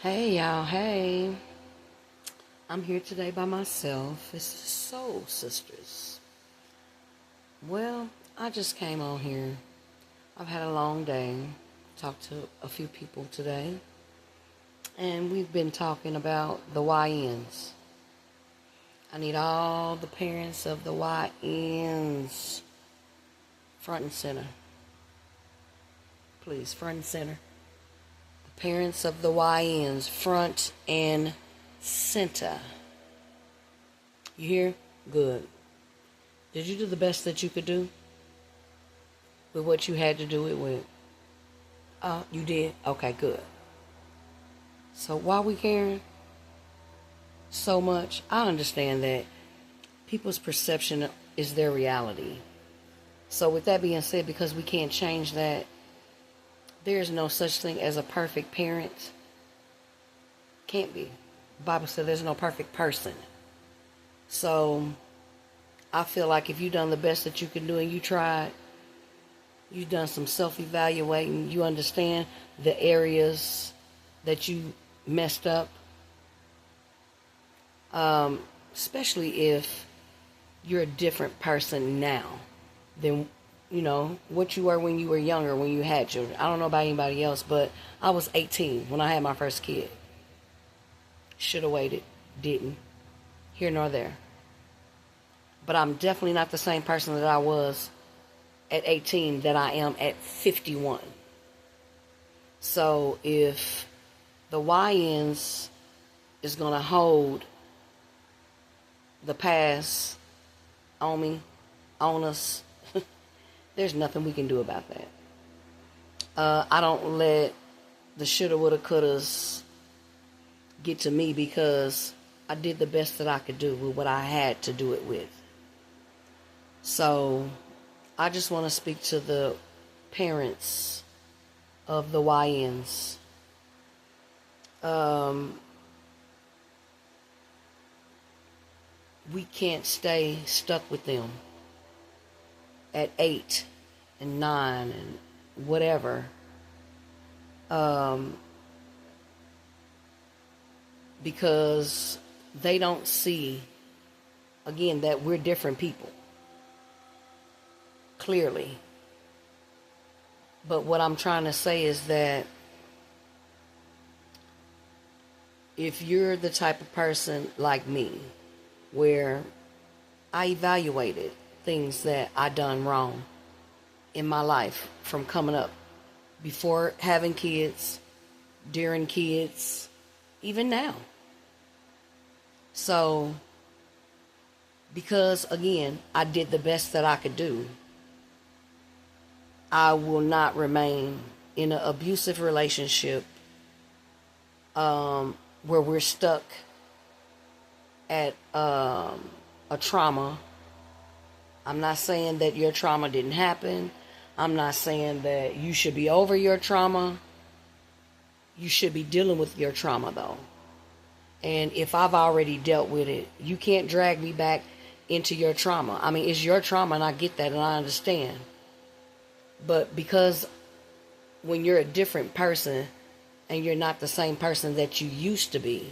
Hey y'all, hey. I'm here today by myself. It's the Soul Sisters. Well, I just came on here. I've had a long day. Talked to a few people today. And we've been talking about the YNs. I need all the parents of the YNs front and center. Please, front and center. The parents of the YNs front and center. You hear? Good. Did you do the best that you could do with what you had to do it with? Oh, you did? Okay, good. So why we caring so much? I understand that people's perception is their reality. So with that being said, because we can't change that, there's no such thing as a perfect parent. Can't be. The Bible said there's no perfect person. So I feel like if you've done the best that you can do and you tried, you've done some self-evaluating, you understand the areas that you messed up, especially if you're a different person now than, what you were when you were younger, when you had children. I don't know about anybody else, but I was 18 when I had my first kid. Should have waited, didn't. Here nor there. But I'm definitely not the same person that I was at 18 that I am at 51. So if the YNs is going to hold the past on me, on us, there's nothing we can do about that. I don't let the shoulda, woulda, couldas get to me because I did the best that I could do with what I had to do it with. So I just want to speak to the parents of the YNs. We can't stay stuck with them at 8 and 9 and whatever. Because they don't see, again, that we're different people. Clearly. But what I'm trying to say is that if you're the type of person like me, where I evaluated things that I done wrong in my life from coming up, before having kids, during kids, even now. So, because again, I did the best that I could do, I will not remain in an abusive relationship where we're stuck at a trauma. I'm not saying that your trauma didn't happen. I'm not saying that you should be over your trauma. You should be dealing with your trauma, though. And if I've already dealt with it, you can't drag me back into your trauma. I mean, it's your trauma, and I get that, and I understand. But because when you're a different person and you're not the same person that you used to be,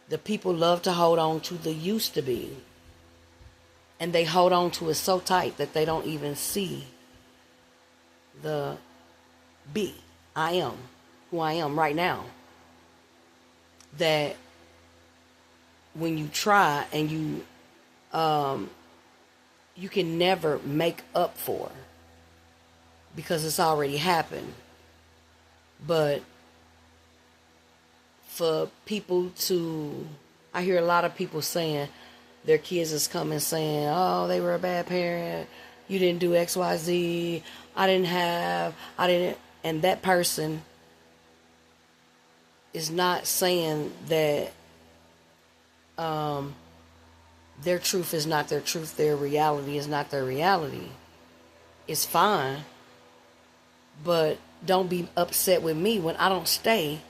the people love to hold on to the used to be. And they hold on to it so tight that they don't even see the be. I am who I am right now. That when you try and you can never make up for, because it's already happened. But for people to, I hear a lot of people saying their kids is coming saying, oh, they were a bad parent, you didn't do X, Y, Z, I didn't, and that person is not saying that their truth is not their truth, their reality is not their reality. It's fine, but don't be upset with me when I don't stay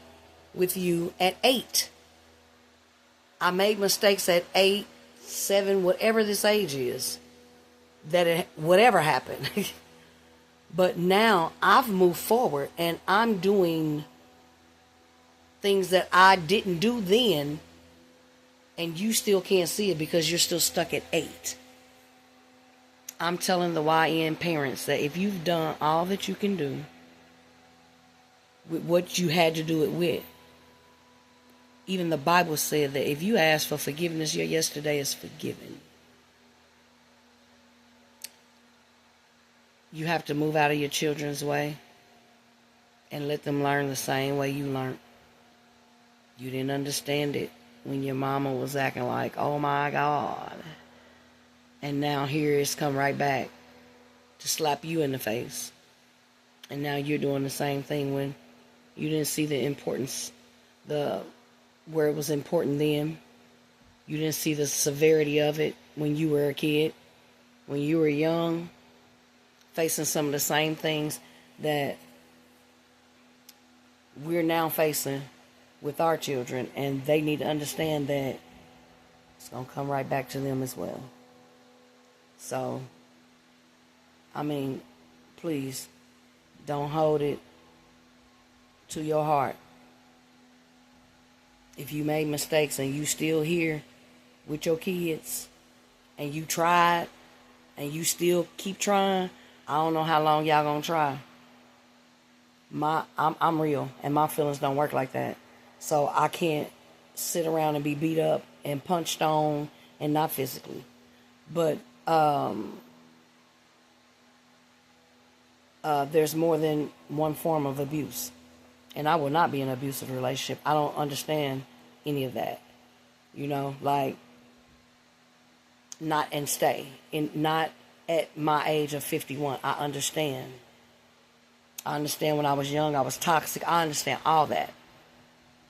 with you at 8. I made mistakes at 8, 7, whatever this age is, whatever happened. But now I've moved forward and I'm doing things that I didn't do then, and you still can't see it because you're still stuck at 8. I'm telling the YN parents that if you've done all that you can do with what you had to do it with, even the Bible said that if you ask for forgiveness, your yesterday is forgiven. You have to move out of your children's way and let them learn the same way you learned. You didn't understand it when your mama was acting like, oh my God. And now here it's come right back to slap you in the face. And now you're doing the same thing when you didn't see the importance, where it was important then. You didn't see the severity of it when you were a kid, when you were young, facing some of the same things that we're now facing with our children, and they need to understand that it's going to come right back to them as well. So, I mean, please don't hold it to your heart. If you made mistakes and you still here with your kids and you tried and you still keep trying, I don't know how long y'all gonna try. I'm real, and my feelings don't work like that. So I can't sit around and be beat up and punched on, and not physically, but there's more than one form of abuse, and I will not be in an abusive relationship. I don't understand any of that, like not and stay in not at my age of 51. I understand when I was young I was toxic. I understand all that.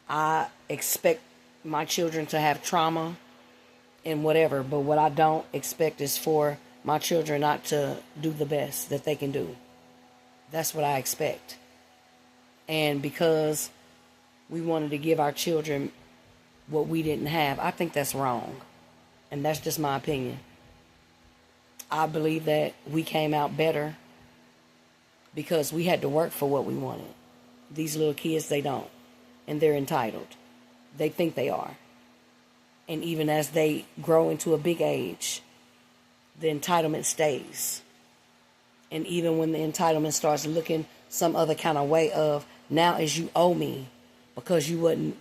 I expect my children to have trauma and whatever, but what I don't expect is for my children not to do the best that they can do. That's what I expect. And because we wanted to give our children what we didn't have, I think that's wrong. And that's just my opinion. I believe that we came out better because we had to work for what we wanted. These little kids, they don't. And they're entitled. They think they are. And even as they grow into a big age, the entitlement stays. And even when the entitlement starts looking some other kind of way of, now is you owe me because you wasn't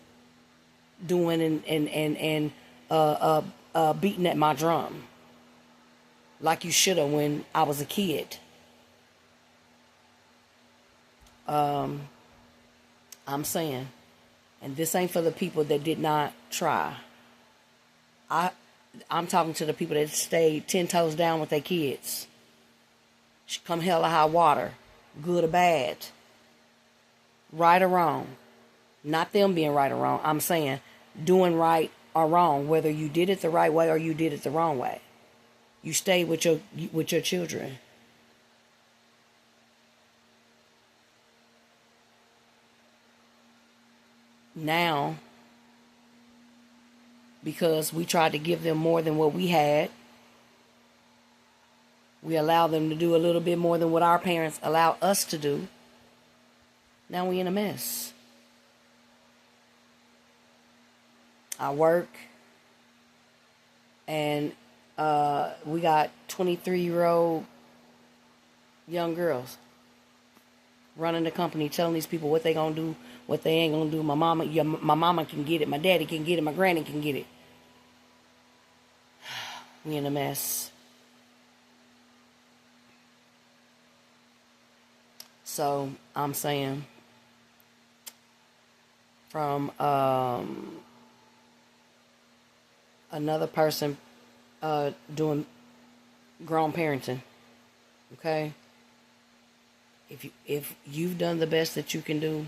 doing and beating at my drum like you should have when I was a kid. I'm saying, and this ain't for the people that did not try. I'm talking to the people that stayed 10 toes down with their kids. Come hell or high water, good or bad, right or wrong. Not them being right or wrong. I'm saying doing right or wrong, whether you did it the right way or you did it the wrong way. You stayed with your children. Now, because we tried to give them more than what we had, we allow them to do a little bit more than what our parents allowed us to do. Now we in a mess. I work, and we got 23-year-old young girls running the company, telling these people what they gonna do, what they ain't gonna do. My mama can get it, my daddy can get it, my granny can get it. We in a mess. So I'm saying, from another person doing grown parenting, okay? If you've done the best that you can do,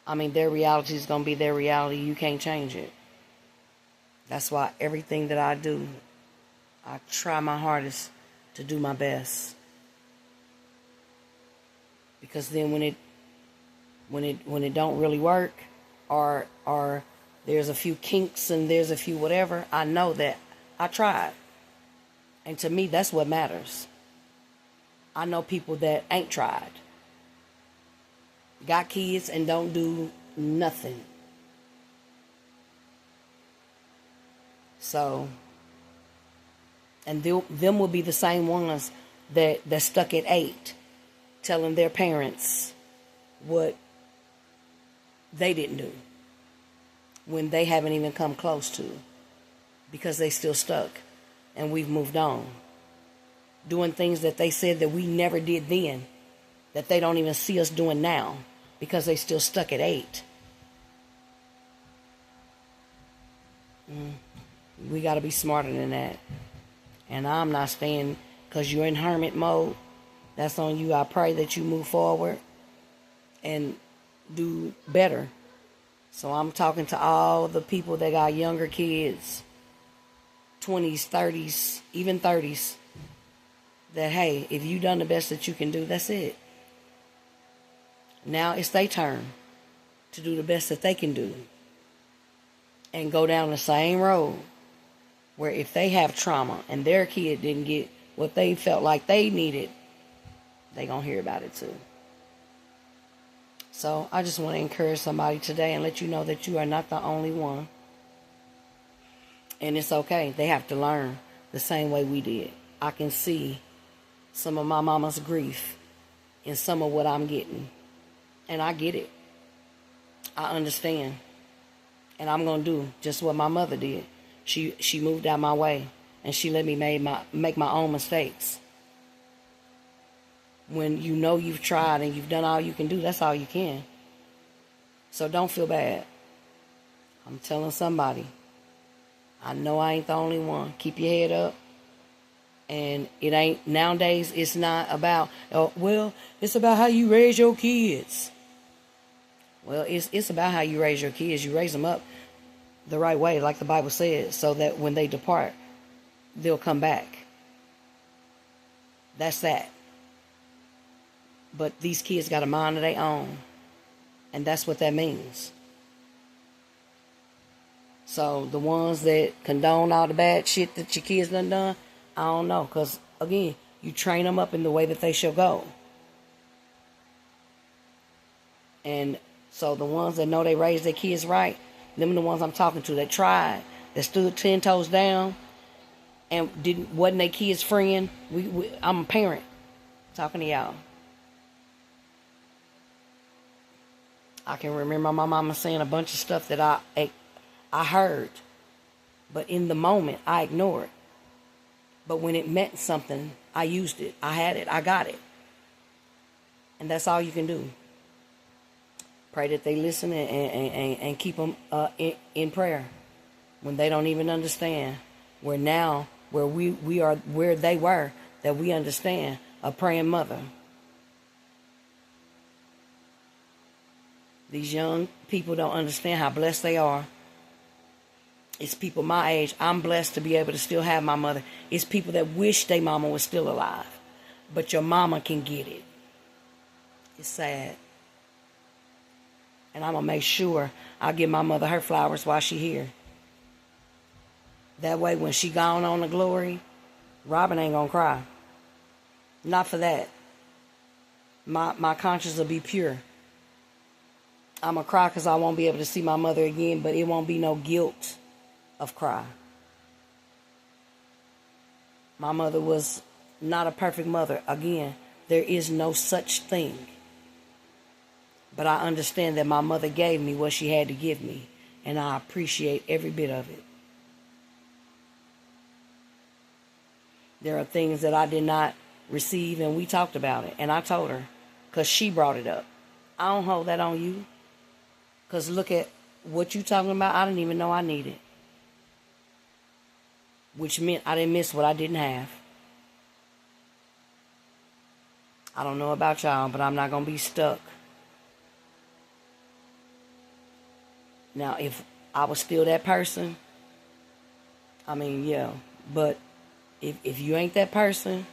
I mean, their reality is gonna be their reality. You can't change it. That's why everything that I do, I try my hardest to do my best. Because then when it don't really work, or there's a few kinks and there's a few whatever, I know that I tried. And to me, that's what matters. I know people that ain't tried, got kids and don't do nothing. So, and them will be the same ones that stuck at 8, telling their parents what they didn't do when they haven't even come close to, because they still stuck and we've moved on. Doing things that they said that we never did then, that they don't even see us doing now, because they still stuck at 8. We got to be smarter than that. And I'm not staying, because you're in hermit mode. That's on you. I pray that you move forward and do better. So I'm talking to all the people that got younger kids, 20s, 30s, even 30s, that, hey, if you done the best that you can do, that's it. Now it's their turn to do the best that they can do and go down the same road, where if they have trauma and their kid didn't get what they felt like they needed, they gonna hear about it too. So I just want to encourage somebody today and let you know that you are not the only one. And it's okay. They have to learn the same way we did. I can see some of my mama's grief in some of what I'm getting. And I get it. I understand. And I'm going to do just what my mother did. She moved out my way, and she let me make my own mistakes. When you know you've tried and you've done all you can do, that's all you can. So don't feel bad. I'm telling somebody. I know I ain't the only one. Keep your head up. And it ain't, nowadays, it's not about, oh, well, it's about how you raise your kids. Well, it's about how you raise your kids. You raise them up the right way, like the Bible says, so that when they depart, they'll come back. That's that. But these kids got a mind of their own. And that's what that means. So the ones that condone all the bad shit that your kids done, I don't know. Because, again, you train them up in the way that they shall go. And so the ones that know they raised their kids right, them are the ones I'm talking to that tried, that stood 10 toes down and wasn't their kids' friend. I'm a parent talking to y'all. I can remember my mama saying a bunch of stuff that I heard, but in the moment I ignored. But when it meant something, I used it. I had it. I got it. And that's all you can do. Pray that they listen and keep them in prayer when they don't even understand. Where now, where we are, where they were, that we understand a praying mother. These young people don't understand how blessed they are. It's people my age. I'm blessed to be able to still have my mother. It's people that wish their mama was still alive. But your mama can get it. It's sad. And I'm going to make sure I give my mother her flowers while she here. That way when she gone on to glory, Robin ain't going to cry. Not for that. My conscience will be pure. I'm going to cry because I won't be able to see my mother again, but it won't be no guilt of cry. My mother was not a perfect mother. Again, there is no such thing. But I understand that my mother gave me what she had to give me, and I appreciate every bit of it. There are things that I did not receive, and we talked about it, and I told her, because she brought it up. I don't hold that on you, because look at what you talking about. I didn't even know I needed, which meant I didn't miss what I didn't have. I don't know about y'all, but I'm not going to be stuck. Now, if I was still that person, I mean, yeah. But if you ain't that person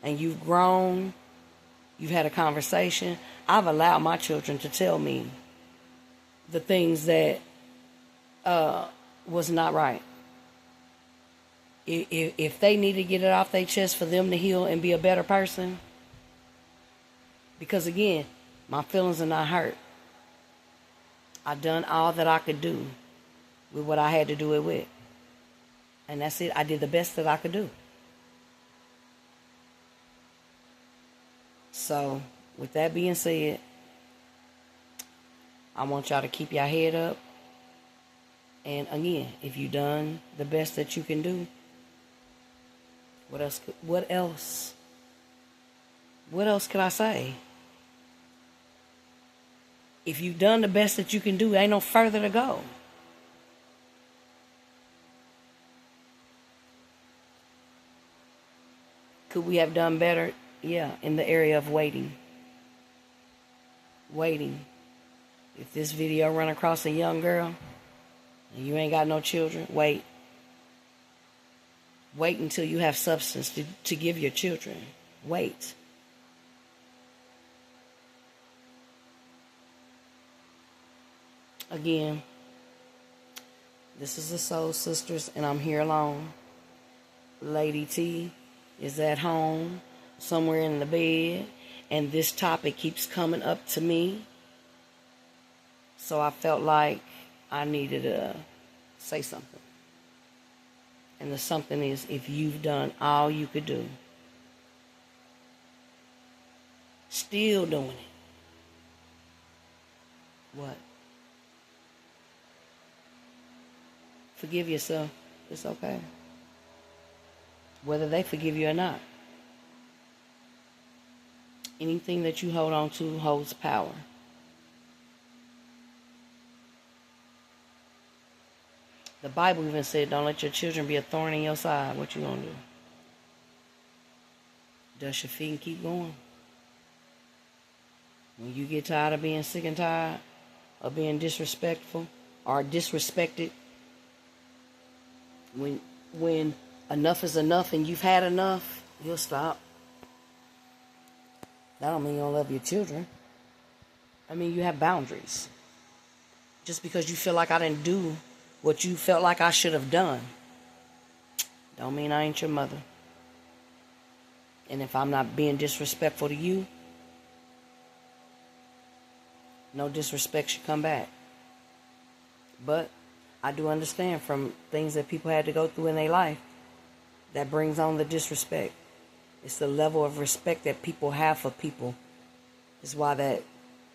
and you've grown, you've had a conversation, I've allowed my children to tell me the things that was not right. If they need to get it off their chest for them to heal and be a better person, because again, my feelings are not hurt. I done all that I could do with what I had to do it with. And that's it. I did the best that I could do. So, with that being said, I want y'all to keep your head up. And again, if you done the best that you can do, what else could I say? If you've done the best that you can do, ain't no further to go. Could we have done better? Yeah, in the area of waiting. Waiting. If this video run across a young girl and you ain't got no children, wait. Wait until you have substance to give your children. Wait. Again, this is the Soul Sisters, and I'm here alone. Lady T is at home, somewhere in the bed, and this topic keeps coming up to me. So I felt like I needed to say something. And the something is, if you've done all you could do, still doing it, what? Forgive yourself. It's okay. Whether they forgive you or not. Anything that you hold on to holds power. The Bible even said, don't let your children be a thorn in your side. What you gonna do? Dust your feet and keep going. When you get tired of being sick and tired of being disrespectful or disrespected, when enough is enough and you've had enough, you'll stop. That don't mean you don't love your children. I mean, you have boundaries. Just because you feel like I didn't do what you felt like I should have done, don't mean I ain't your mother. And if I'm not being disrespectful to you, no disrespect should come back. But I do understand from things that people had to go through in their life, that brings on the disrespect. It's the level of respect that people have for people. Is why that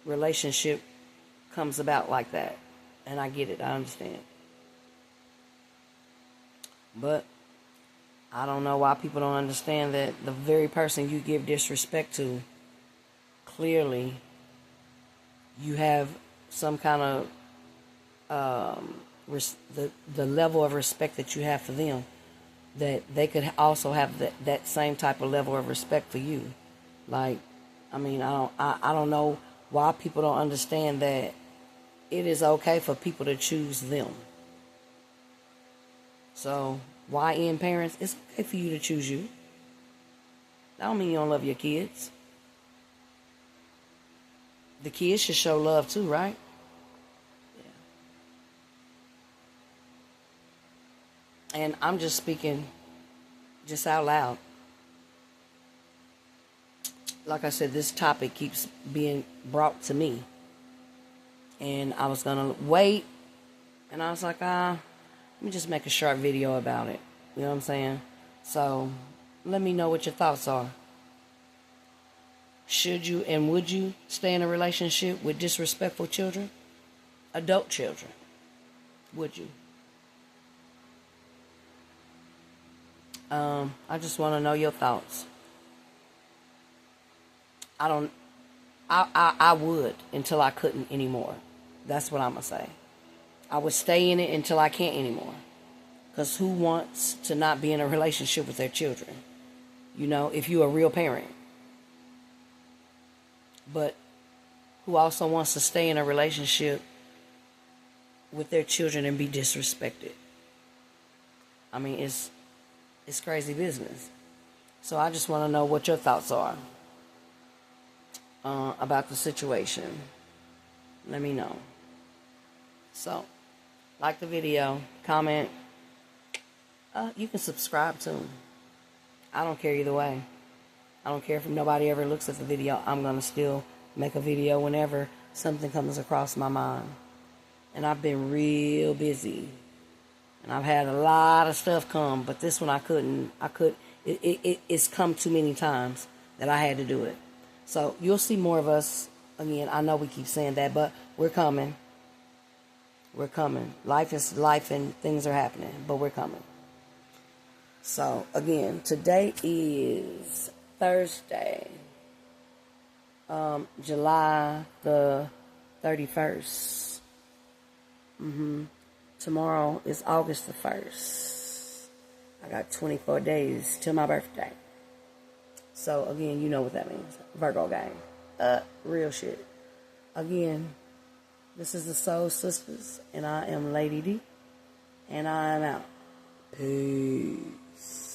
relationship comes about like that. And I get it. I understand. But I don't know why people don't understand that the very person you give disrespect to, clearly you have some kind of the level of respect that you have for them, that they could also have that same type of level of respect for you. Like, I mean, I don't know why people don't understand that it is okay for people to choose them. So, YN parents, it's okay for you to choose you. That don't mean you don't love your kids. The kids should show love too, right? Yeah. And I'm just speaking just out loud. Like I said, this topic keeps being brought to me. And I was going to wait. And I was like, let me just make a short video about it. You know what I'm saying? So, let me know what your thoughts are. Should you and would you stay in a relationship with disrespectful children? Adult children? Would you? I just want to know your thoughts. I would until I couldn't anymore. That's what I'm going to say. I would stay in it until I can't anymore. Because who wants to not be in a relationship with their children? You know, if you're a real parent. But who also wants to stay in a relationship with their children and be disrespected? I mean, it's crazy business. So I just want to know what your thoughts are about the situation. Let me know. So, like the video, comment. You can subscribe too. I don't care either way. I don't care if nobody ever looks at the video. I'm going to still make a video whenever something comes across my mind. And I've been real busy. And I've had a lot of stuff come, but this one it's come too many times that I had to do it. So you'll see more of us again. I know we keep saying that, but we're coming. We're coming. Life is life and things are happening, but we're coming. So again, today is Thursday, July the 31st. Tomorrow is August the 1st. I got 24 days till my birthday. So, again, you know what that means. Virgo gang. Real shit. Again, this is the Soul Sisters, and I am Lady D, and I am out. Peace.